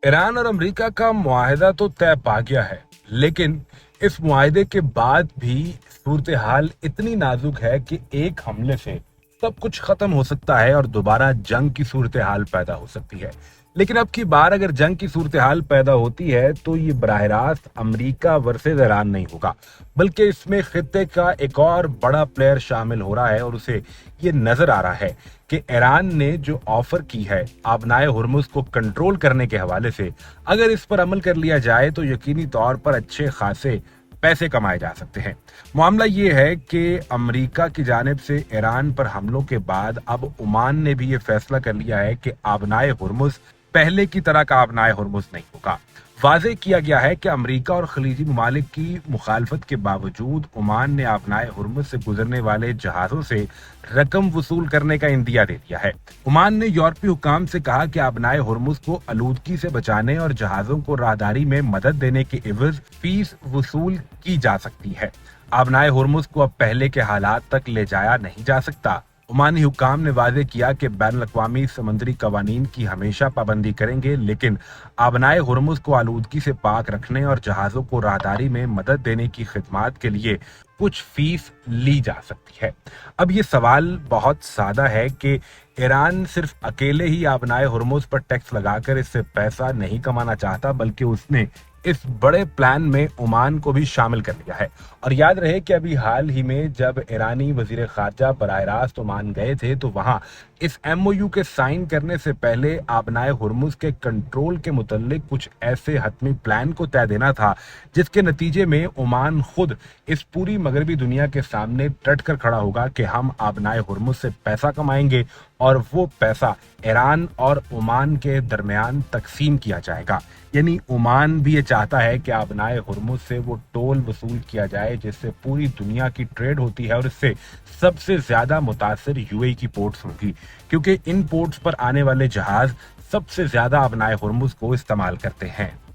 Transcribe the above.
Iran और America का मुआहदा तो तय पा गया है, लेकिन इस मुआहदे के बाद भी सूरत हाल इतनी नाजुक है कि एक हमले से सब कुछ खत्म हो सकता है और दोबारा जंग की सूरत हाल पैदा हो सकती है। लेकिन अब की बार अगर जंग की सूरत हाल पैदा होती है तो ये बराह रास्त अमरीका वर्सेज ईरान नहीं होगा, बल्कि इसमें खित्ते का एक और बड़ा प्लेयर शामिल हो रहा है और उसे ये नजर आ रहा है कि ईरान ने जो ऑफर की है आबनाए हुर्मुज को कंट्रोल करने के हवाले से, अगर इस पर अमल कर लिया जाए तो यकीनी तौर पर अच्छे खासे पैसे कमाए जा सकते हैं। मामला ये है कि अमेरिका की जानिब से ईरान पर हमलों के बाद अब ओमान ने भी ये फैसला कर लिया है कि आबनाए हुर्मुज पहले की तरह का आबनाए हुर्मुज नहीं होगा। वाज़ेह किया गया है कि अमेरिका और खलीजी ममालिक की मुखालफत के बावजूद ओमान ने आबनाए हुर्मुज से गुजरने वाले जहाजों से रकम वसूल करने का इंदिया दे दिया है। ओमान ने यूरोपीय हुकाम से कहा कि आबनाए हुर्मुज को आलूदगी से बचाने और जहाजों को राहदारी में मदद देने के एवज फीस वसूल की जा सकती है। आबनाए हुर्मुज को अब पहले के हालात तक ले जाया नहीं जा सकता। ओमानी हुकाम ने वादे किया कि बैन अवी समंदरी कवानीन की हमेशा पाबंदी करेंगे, लेकिन आबनाए हुर्मुज को आलूदगी से पाक रखने और जहाजों को राहदारी में मदद देने की खिदमात के लिए कुछ फीस ली जा सकती है। अब ये सवाल बहुत सादा है कि ईरान सिर्फ अकेले ही आबनाए हुर्मुज पर टैक्स लगाकर इससे पैसा नहीं कमाना चाहता, बल्कि उसने इस बड़े प्लान में ओमान को भी शामिल कर लिया है। और याद रहे कि अभी हाल ही में जब ईरानी वजीर खारजा बराह रास्त ओमान गए थे तो वहां इस एमओयू के साइन करने से पहले आबनाए हुर्मुज के कंट्रोल के मुतल्लिक कुछ ऐसे हतमी प्लान को तय देना था, जिसके नतीजे में ओमान खुद इस पूरी मगरबी दुनिया के सामने डट कर खड़ा होगा कि हम आबनाए हुर्मुज से पैसा कमाएंगे और वो पैसा ईरान और ओमान के दरमियान तकसीम किया जाएगा। यानी ओमान भी ये चाहता है कि आबनाए हुर्मुज से वो टोल वसूल किया जाए जिससे पूरी दुनिया की ट्रेड होती है, और इससे सबसे ज्यादा मुतासिर यूएई की पोर्ट्स होंगी, क्योंकि इन पोर्ट्स पर आने वाले जहाज सबसे ज्यादा आबनाए हुर्मुज को इस्तेमाल करते हैं।